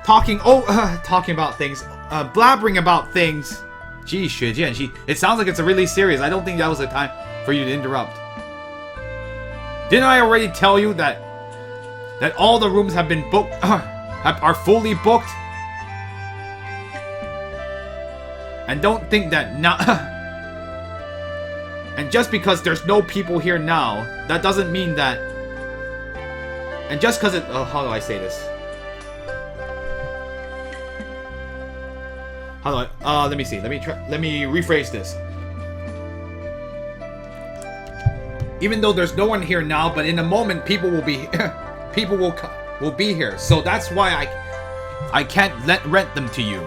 talking about things, blabbering about things. Gee, 雪见, it sounds like it's really serious. I don't think that was the time for you to interrupt. Didn't I already tell you that all the rooms have been booked, are fully booked? And don't think that now. And just because there's no people here now, that doesn't mean that. And just because it, how do I say this? How do I? Let me see. Let me rephrase this. Even though there's no one here now, but in a moment people will be, people will be here. So that's why I can't rent them to you.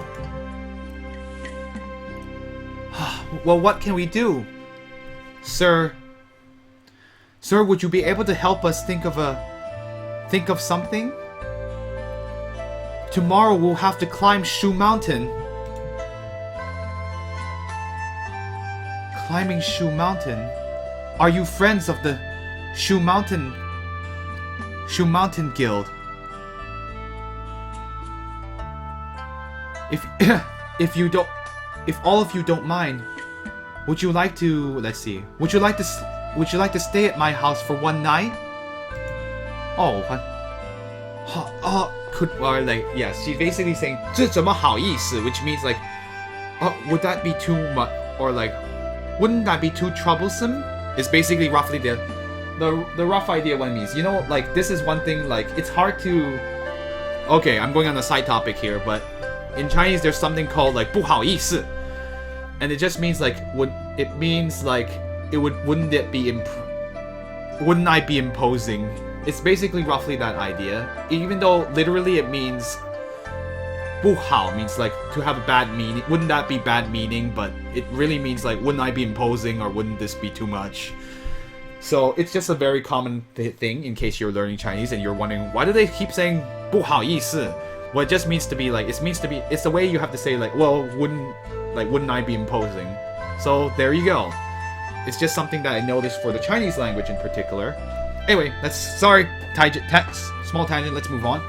Well, what can we do? Sir, would you be able to help us think of something? Tomorrow we'll have to climb Shu Mountain. Climbing Shu Mountain? Are you friends of the Shu Mountain Guild? If all of you don't mind, would you like to, let's see, would you like to stay at my house for one night? Oh, well, like, yeah, she's basically saying 这怎么好意思, which means like, would that be too much, or like, wouldn't that be too troublesome? It's basically roughly the rough idea what it means. You know, like, this is one thing, like, it's hard to, okay, I'm going on a side topic here, but in Chinese there's something called like 不好意思. And it just means like, wouldn't I be imposing? It's basically roughly that idea. Even though literally it means 不好 means like to have a bad meaning. Wouldn't that be bad meaning? But it really means like, wouldn't I be imposing, or wouldn't this be too much? So it's just a very common thing in case you're learning Chinese and you're wondering, why do they keep saying 不好意思? Well, it just means to be like, it's the way you have to say like, well, wouldn't I be imposing? So there you go. It's just something that I noticed for the Chinese language in particular. Anyway, sorry, small tangent, let's move on.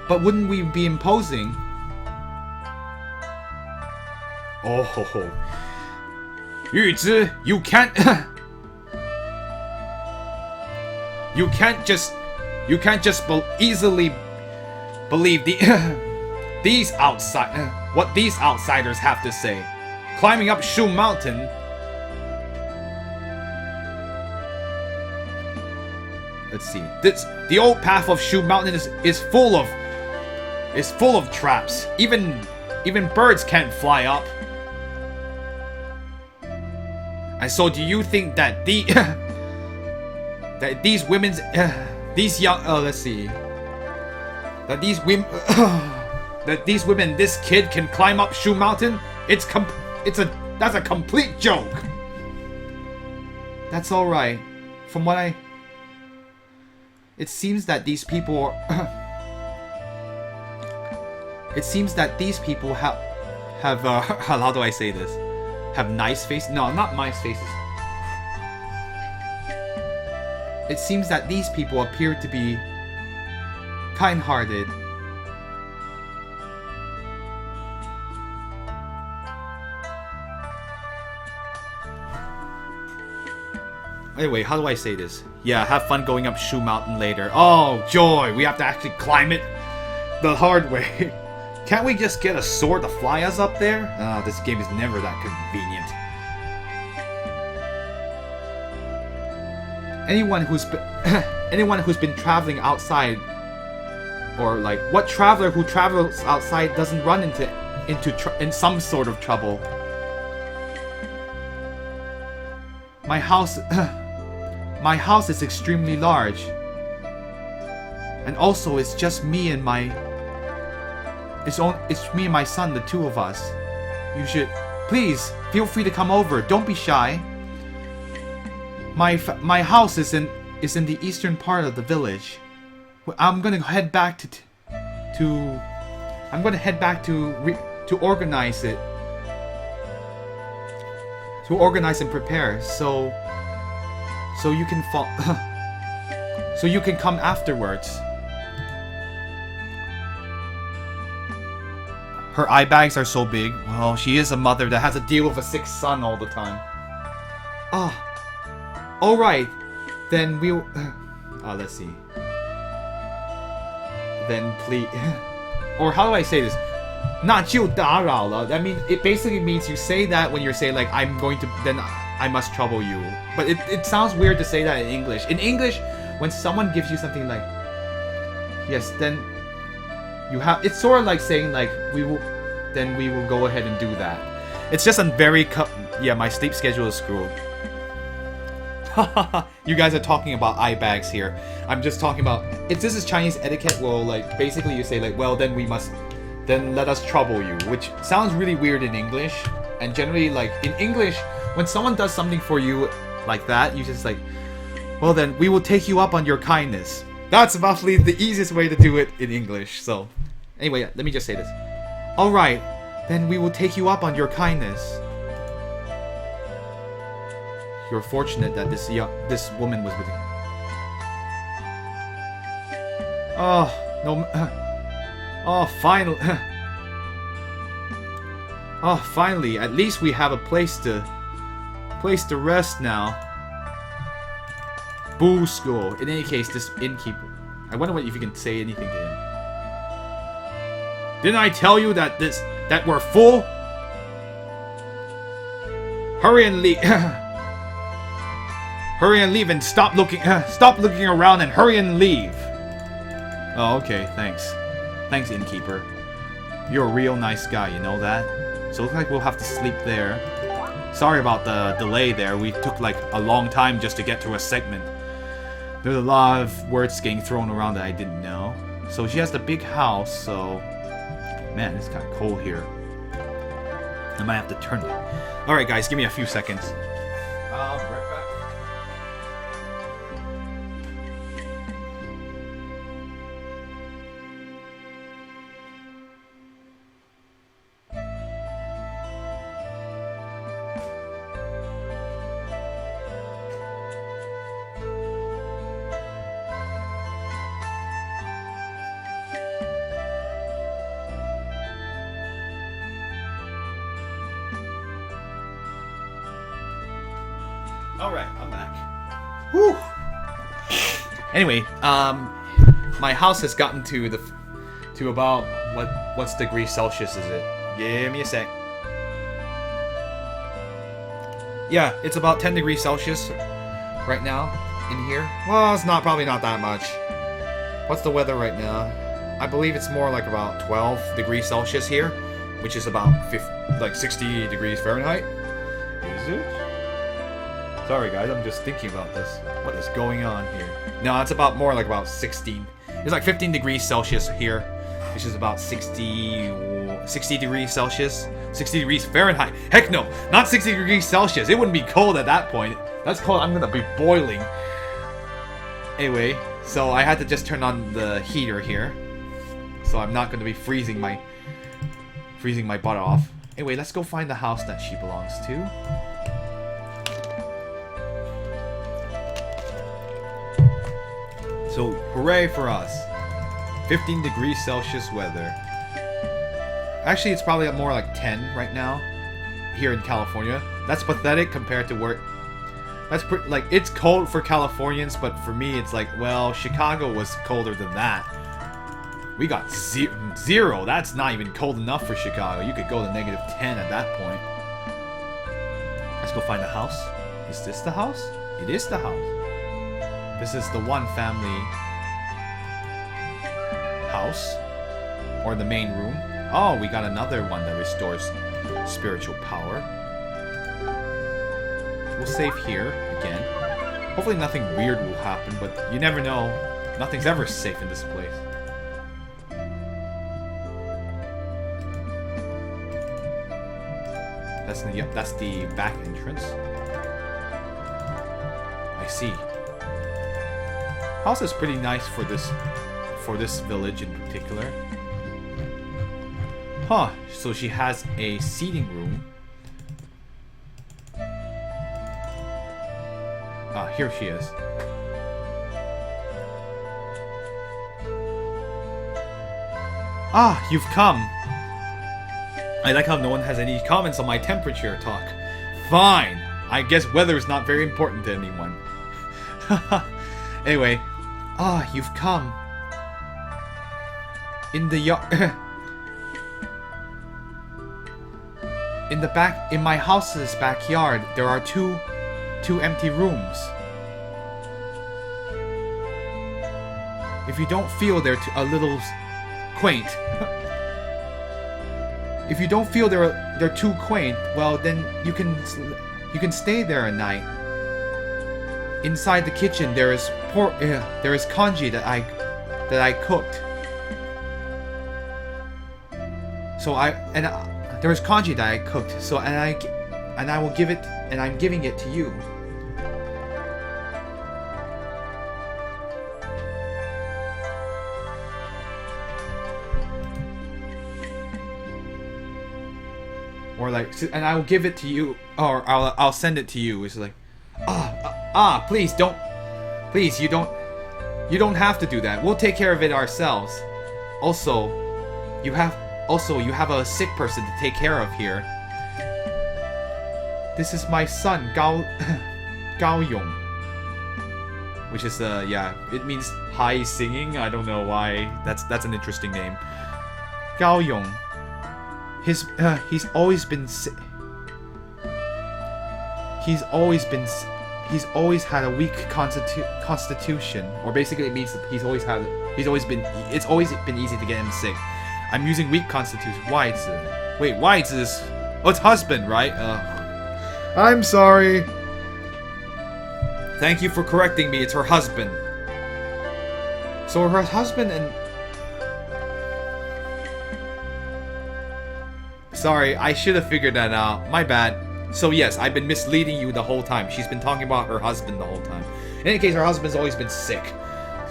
But wouldn't we be imposing? Oh ho ho. Yuzhi, you can't easily believe what these outsiders have to say. Climbing up Shu Mountain. Let's see. The old path of Shu Mountain is full of traps. Even birds can't fly up. And so, do you think that that these women's let's see, that these women, this kid can climb up Shu Mountain? That's a complete joke. That's all right. From what it seems that these people have how do I say this? Have nice faces? No, not nice faces. It seems that these people appear to be kind-hearted. Anyway, how do I say this? Yeah, have fun going up Shu Mountain later. Oh, joy! We have to actually climb it the hard way. Can't we just get a sword to fly us up there? This game is never that convenient. Anyone who's been traveling outside, or like, what traveler who travels outside doesn't run into some sort of trouble? My house is extremely large, and also it's just me and it's me and my son, the two of us. You should please feel free to come over. Don't be shy. My house is in the eastern part of the village. I'm gonna head back to organize it, to organize and prepare. So you can so you can come afterwards. her eye bags are so big. Well, she is a mother that has to deal with a sick son all the time. Ah. Alright. Then we'll... let's see. Then please... Or how do I say this? 那就打扰了. I mean, it basically means you say that when you're saying like, I'm going to... Then I must trouble you. But it sounds weird to say that in English. In English, when someone gives you something like... Yes, then... You have... It's sort of like saying like, we will... Then we will go ahead and do that. It's just a very... Yeah, my sleep schedule is screwed. You guys are talking about eye bags here. I'm just talking about... If this is Chinese etiquette, well, like, basically you say, like, well, then we must... Then let us trouble you. Which sounds really weird in English. And generally, like, in English, when someone does something for you like that, you just like... Well, then, we will take you up on your kindness. That's roughly the easiest way to do it in English. So, anyway, let me just say this. Alright, then we will take you up on your kindness. You're fortunate that this woman was with you. Oh, no. Oh, finally. Oh, finally. At least we have a place to rest now. Boo school. In any case, this innkeeper. I wonder if you can say anything to him. Didn't I tell you that we're full? Hurry and leave. Hurry and leave and stop looking around and hurry and leave. Oh, okay, thanks. Thanks, innkeeper. You're a real nice guy, you know that? So it looks like we'll have to sleep there. Sorry about the delay there. We took like a long time just to get to a segment. There's a lot of words getting thrown around that I didn't know. So she has the big house, so... Man, it's kind of cold here. I might have to turn it. Alright guys, give me a few seconds. Right back. Alright, I'm back. Whew. Anyway, my house has gotten to about what's degree Celsius is it? Give me a sec. Yeah, it's about 10 degrees Celsius right now in here. Well, it's probably not that much. What's the weather right now? I believe it's more like about 12 degrees Celsius here, which is about 60 degrees Fahrenheit. Is it? Sorry guys, I'm just thinking about this. What is going on here? No, it's about 16. It's like 15 degrees Celsius here, which is about 60 degrees Celsius. 60 degrees Fahrenheit. Heck no, not 60 degrees Celsius. It wouldn't be cold at that point. That's cold. I'm gonna be boiling. Anyway, so I had to just turn on the heater here, so I'm not gonna be freezing my butt off. Anyway, let's go find the house that she belongs to. So, hooray for us. 15 degrees Celsius weather. Actually, it's probably more like 10 right now here in California. That's pathetic compared to where... like, it's cold for Californians, but for me, it's like, well, Chicago was colder than that. We got zero. That's not even cold enough for Chicago. You could go to -10 at that point. Let's go find the house. Is this the house? It is the house. This is the one family house, or the main room. Oh, we got another one that restores spiritual power. We'll save here again. Hopefully nothing weird will happen, but you never know. Nothing's ever safe in this place. That's the back entrance. I see. House is pretty nice for this village in particular. Huh, so she has a seating room. Ah, here she is. Ah, you've come. I like how no one has any comments on my temperature talk. Fine. I guess weather is not very important to anyone. Anyway. Ah, you've come. In the yard... In my house's backyard, there are two empty rooms. If you don't feel they're a little quaint, if you don't feel they're too quaint, well then you can stay there a night. Inside the kitchen there is congee that I cooked. There is congee that I cooked. So and I will give it, and I'm giving it to you. Or like, and I will give it to you, or I'll send it to you. It's like, please don't, please you don't have to do that. We'll take care of it ourselves. Also, you have a sick person to take care of here. This is my son, Gao Yong. Which is yeah, it means high singing. I don't know why. That's an interesting name. Gao Yong. He's always been sick. He's always had a weak constitution, or basically it means that it's always been easy to get him sick. I'm using weak constitution. Why is it? Wait, why is this? Oh, it's husband, right? I'm sorry. Thank you for correcting me. It's her husband. So her husband and... Sorry, I should have figured that out. My bad. So yes, I've been misleading you the whole time. She's been talking about her husband the whole time. In any case, her husband's always been sick,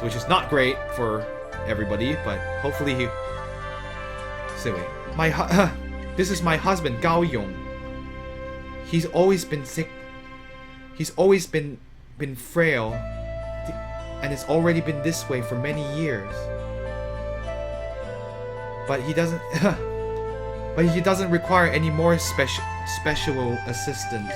which is not great for everybody, but hopefully he... So wait, this is my husband, Gao Yong. He's always been sick. He's always been frail, and it's already been this way for many years. But he doesn't. But he doesn't require any more special assistance.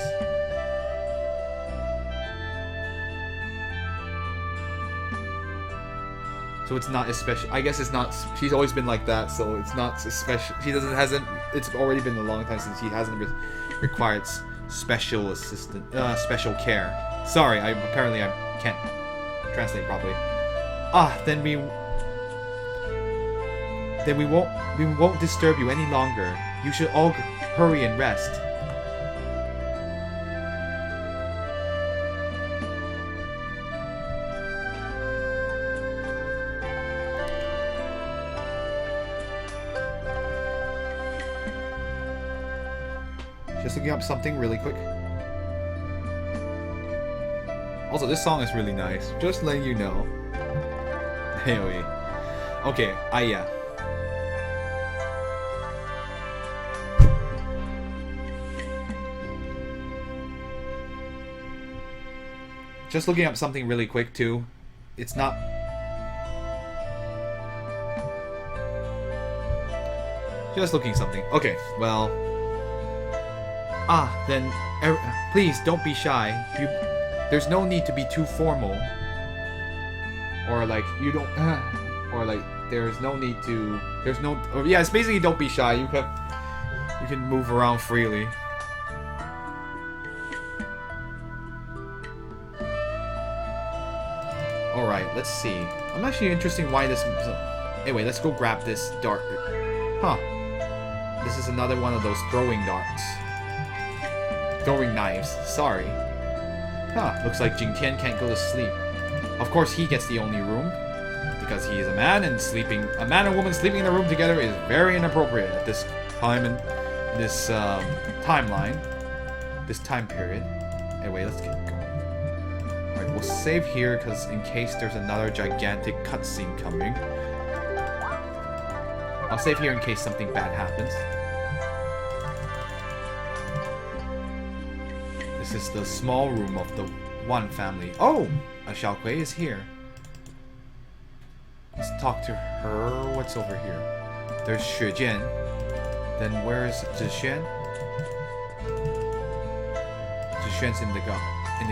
So it's not as special. I guess it's not. She's always been like that, so it's not as special. It's already been a long time since he hasn't required special assistant, special care. Sorry, I can't translate properly. Then we won't disturb you any longer. You should all hurry and rest. Just looking up something really quick. Also, this song is really nice. Just letting you know. Anyway. Okay, yeah. Just looking up something really quick too. It's not... Just looking something. Okay, well... then... please, don't be shy. There's no need to be too formal. Or like, you don't... or like, there's no need to... There's no... Or, yeah, it's basically don't be shy. You can move around freely. Alright, let's see. I'm actually interested in why this... Anyway, let's go grab this dart. Huh. This is another one of those throwing darts. Throwing knives. Sorry. Huh. Looks like Jing Tian can't go to sleep. Of course, he gets the only room. Because he is a man, and a man and woman sleeping in a room together is very inappropriate at this time in this timeline. This time period. Anyway, let's get going. Alright, we'll save here because in case there's another gigantic cutscene coming. I'll save here in case something bad happens. This is the small room of the one family. Oh! A Xiaokui is here. Let's talk to her. What's over here? There's Xuejian. Then where's Zishan? Zishan's in the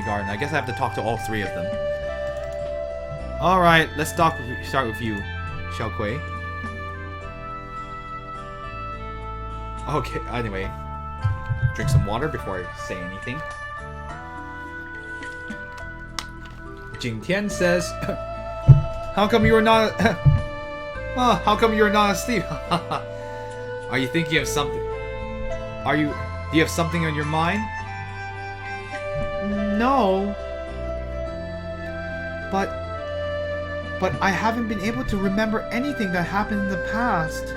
garden. I guess I have to talk to all 3 of them. Alright, let's start with you, Xiaokui. Okay, anyway. Drink some water before I say anything. Jingtian says, how come you were not... how come you're not asleep? Are you thinking of something? Do you have something on your mind? No. But I haven't been able to remember anything that happened in the past.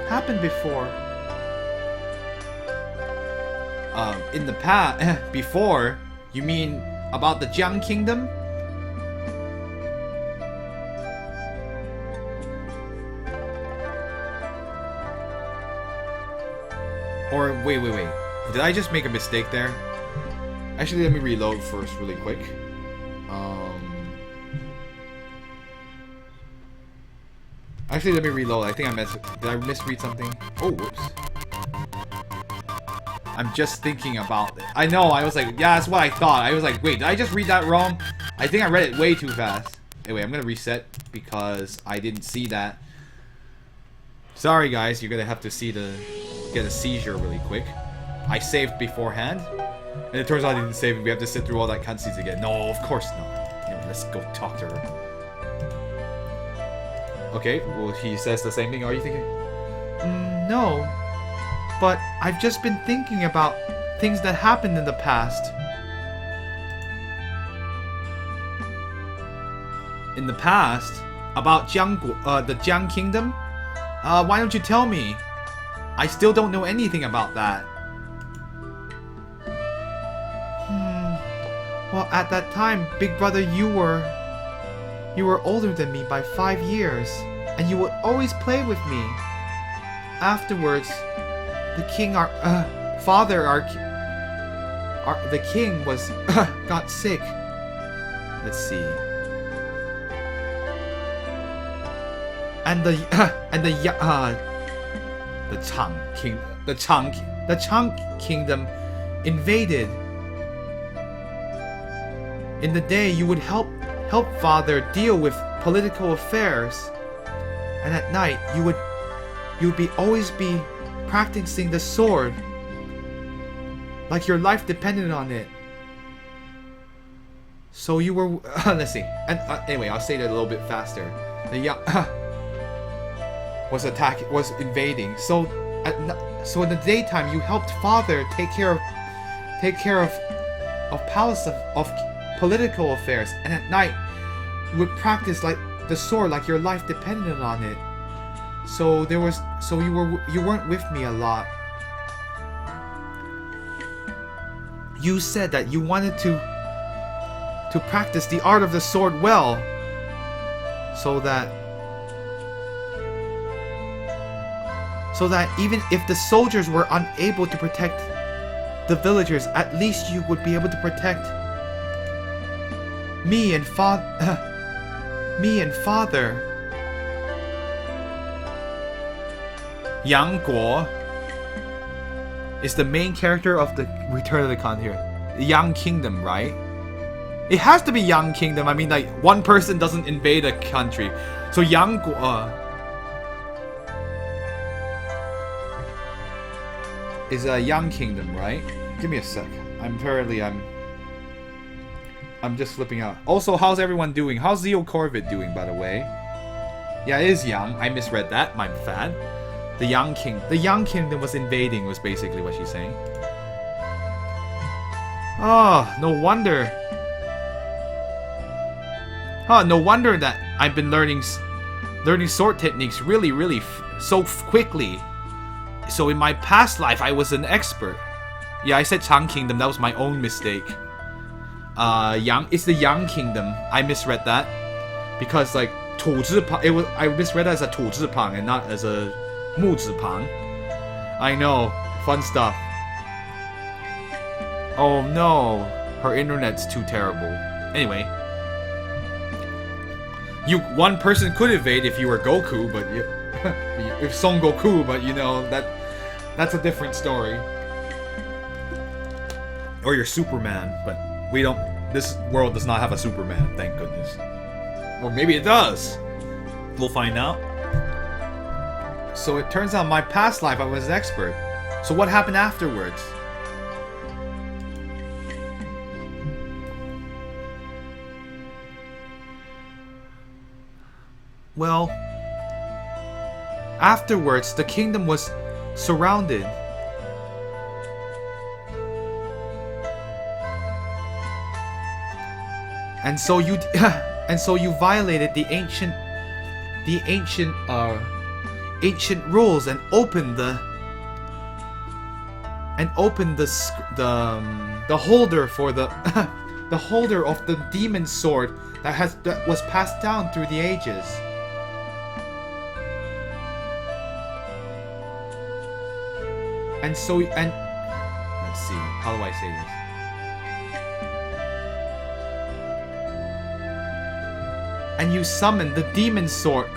Happened before. In the past, before? You mean about the Jiang Kingdom? Or, wait. Did I just make a mistake there? Actually, let me reload first really quick. Actually, let me reload. I think did I misread something? Oh, whoops. I'm just thinking about it. I know, I was like, yeah, that's what I thought. I was like, wait, did I just read that wrong? I think I read it way too fast. Anyway, I'm gonna reset because I didn't see that. Sorry, guys, you're gonna have to get a seizure really quick. I saved beforehand, and it turns out I didn't save it. We have to sit through all that cutscenes again. No, of course not. You know, let's go talk to her. Okay, well, he says the same thing. Are you thinking? No. But I've just been thinking about things that happened in the past. In the past? About the Jiang Kingdom? Why don't you tell me? I still don't know anything about that. Well, at that time, big brother, you were older than me by 5 years, and you would always play with me. Afterwards, the king, the king was got sick. Let's see. And the Chang Kingdom invaded. In the day, you would help father deal with political affairs, and at night you would always be practicing the sword, like your life depended on it. So you were let's see. And anyway, I'll say that a little bit faster. The was invading. So in the daytime, you helped father take care of palace of political affairs, and at night you would practice like the sword, like your life depended on it. So you weren't with me a lot. You said that you wanted to practice the art of the sword well, so that even if the soldiers were unable to protect the villagers, at least you would be able to protect me and father. Yang Guo is the main character of the Return of the Khan here. The Yang Kingdom, right? It has to be Yang Kingdom. I mean, like, one person doesn't invade a country. So Yang Guo is a Yang Kingdom, right? Give me a sec. I'm just flipping out. Also, how's everyone doing? How's Zeo Corvid doing, by the way? Yeah, it is Yang. I misread that. My bad. The Yang Kingdom was invading, was basically what she's saying. Oh, no wonder. No wonder that I've been learning sword techniques really so quickly. So in my past life, I was an expert. Yeah, I said Chang Kingdom. That was my own mistake. It's the Yang Kingdom. I misread that because like 土字旁, I misread it as a 土字旁 and not as a 木字旁. I know, fun stuff. Oh no, her internet's too terrible. Anyway, one person could invade if you were Goku, but if Son Goku, but you know that That's a different story. Or you're Superman, but we don't. This world does not have a Superman, thank goodness. Or maybe it does. We'll find out. So it turns out my past life I was an expert. So what happened afterwards? Well, afterwards the kingdom was surrounded. And so you violated the ancient rules and opened the holder for the the holder of the demon sword that was passed down through the ages. And so let's see, how do I say this? And you summoned the demon sword,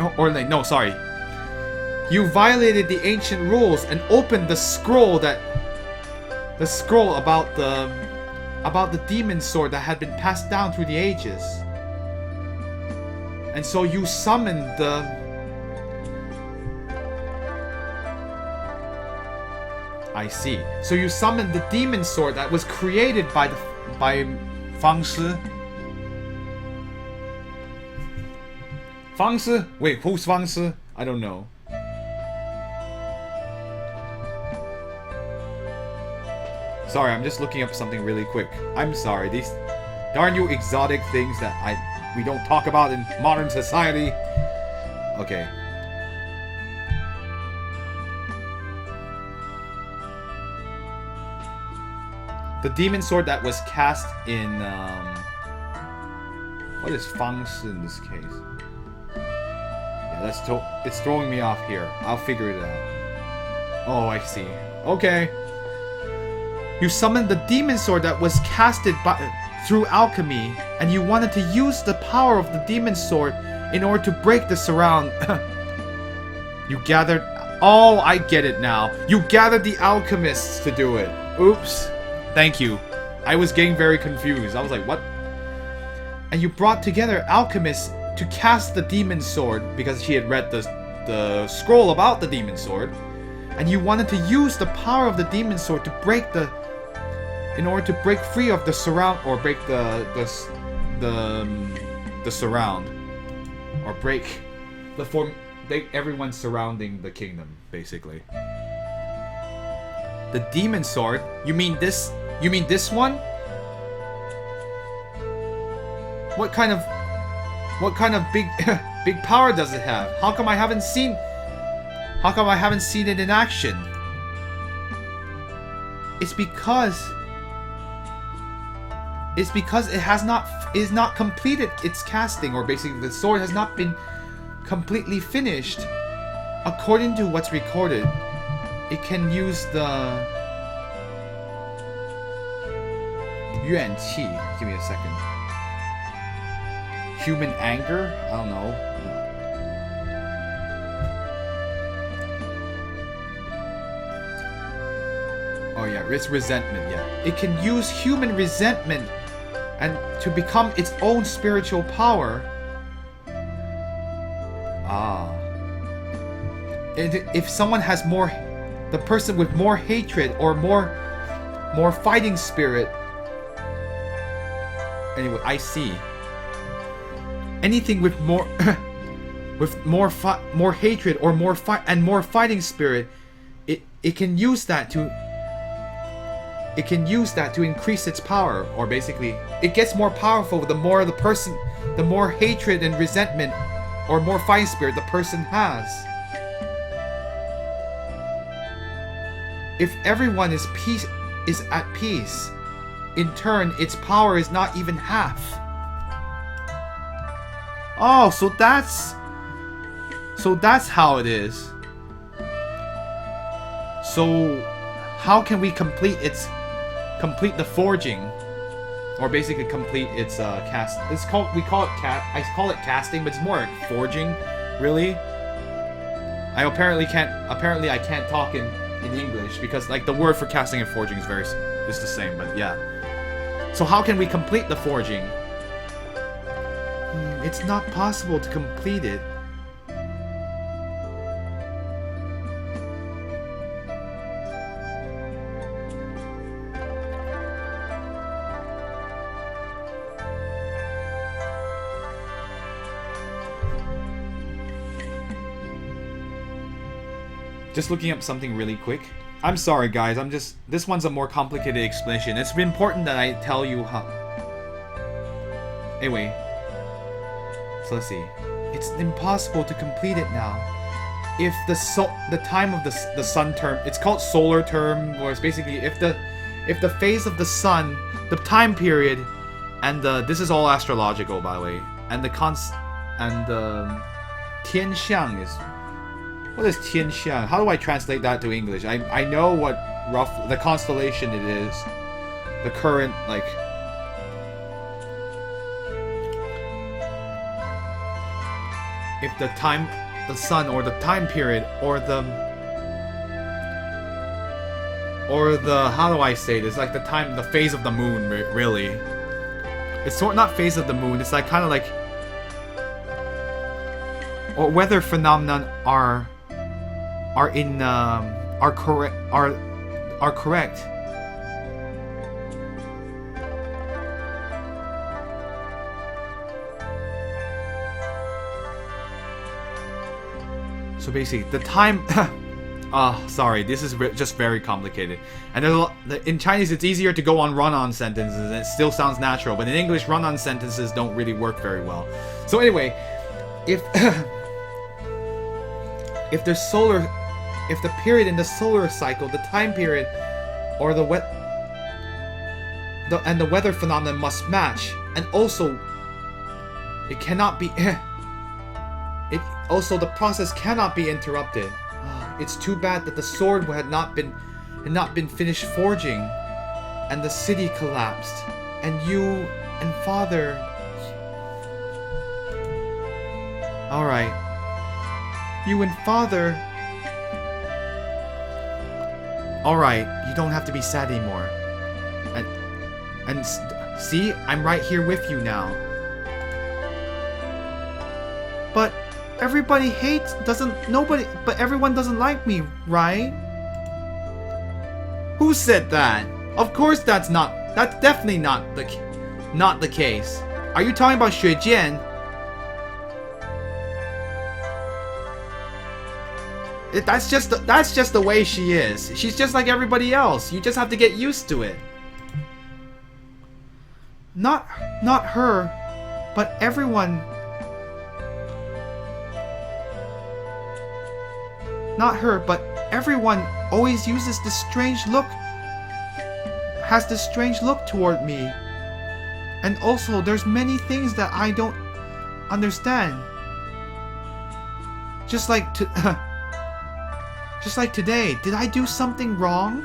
you violated the ancient rules and opened the scroll about the demon sword that had been passed down through the ages. And so you summoned So you summoned the demon sword that was created by Fang Shi. Fang Shi? Wait, who's Fang Shi? I don't know. Sorry, I'm just looking up something really quick. I'm sorry, these darn you exotic things that we don't talk about in modern society. Okay. The demon sword that was cast in what is Fang Shi in this case? Yeah, it's throwing me off here. I'll figure it out. Oh, I see. Okay. You summoned the demon sword that was casted through alchemy, and you wanted to use the power of the demon sword in order to break the surround. You gathered... Oh, I get it now. You gathered the alchemists to do it. Oops. Thank you. I was getting very confused. I was like, what? And you brought together alchemists to cast the demon sword because she had read the scroll about the demon sword. And you wanted to use the power of the demon sword to in order to break free of the surround, or break the surround, or break everyone surrounding the kingdom, basically. The demon sword? You mean this one? What kind of big power does it have? How come I haven't seen it in action? It's because it is not completed its casting, or basically the sword has not been completely finished. According to what's recorded, it can use the Yuan Qi. Give me a second. Human anger? I don't know. Oh yeah, it's resentment, yeah. It can use human resentment and to become its own spiritual power. If someone has the person with more hatred or more fighting spirit. Anyway, I see. Anything with more more hatred or more fighting spirit, it can use that to increase its power, or basically it gets more powerful the more hatred and resentment or more fighting spirit the person has. If everyone is at peace, in turn its power is not even half. Oh, so that's how it is. So how can we complete the forging, or basically complete its cast? I call it casting, but it's more like forging, really. I can't talk in in English because like the word for casting and forging is the same, but yeah. So how can we complete the forging? It's not possible to complete it. Just looking up something really quick. I'm sorry guys, this one's a more complicated explanation. It's important that I tell you how... Anyway. So let's see. It's impossible to complete it now. If the time of the sun term, it's called solar term, or it's basically if the phase of the sun, the time period, and this is all astrological by the way, and the Tian Xiang is... What is Tian Xiang? How do I translate that to English? I know what the constellation it is. The current, like... If the sun, or the time period, or the... How do I say this? Like the phase of the moon, really. It's not phase of the moon, it's like kind of like... Or weather phenomenon are correct. So basically, the time. Sorry, this is just very complicated. And there's in Chinese, it's easier to go on run-on sentences, and it still sounds natural. But in English, run-on sentences don't really work very well. So anyway, if the period in the solar cycle, the time period, or the weather phenomenon must match, and also it cannot be the process cannot be interrupted. It's too bad that the sword had not been finished forging, and the city collapsed, and you and father. All right, you and father. Alright, you don't have to be sad anymore. And see, I'm right here with you now. But everybody but everyone doesn't like me, right? Who said that? Of course that's definitely not the case. Are you talking about Xue Jian? That's just the way she is. She's just like everybody else. You just have to get used to it. Not her, but everyone. Not her, but everyone always uses this strange look. Has this strange look toward me. And also, there's many things that I don't understand. Just like today, did I do something wrong?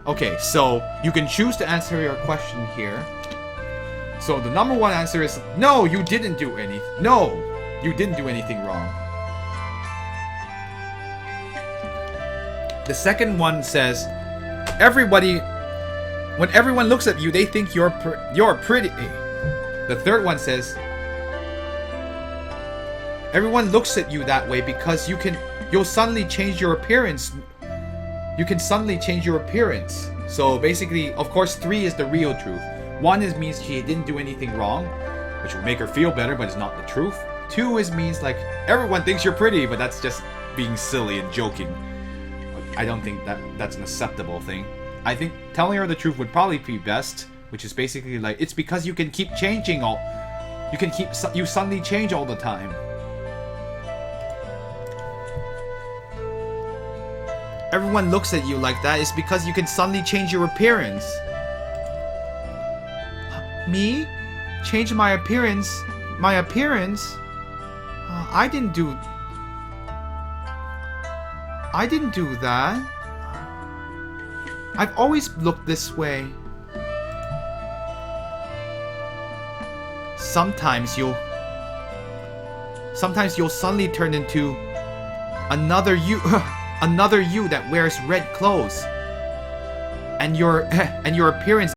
Okay, so you can choose to answer your question here. So the number one answer is no, you didn't do anything. No, you didn't do anything wrong. The second one says, when everyone looks at you, they think you're pretty. The third one says, everyone looks at you that way because you'll suddenly change your appearance. You can suddenly change your appearance. So basically, of course, 3 is the real truth. 1 means she didn't do anything wrong, which will make her feel better, but it's not the truth. 2 means like everyone thinks you're pretty, but that's just being silly and joking. I don't think that's an acceptable thing. I think telling her the truth would probably be best, which is basically like it's because you can keep changing you suddenly change all the time. Everyone looks at you like that is because you can suddenly change your appearance. Me? Change my appearance? My appearance? I didn't do that. I've always looked this way. Sometimes you'll suddenly turn into another you. another you that wears red clothes. And your appearance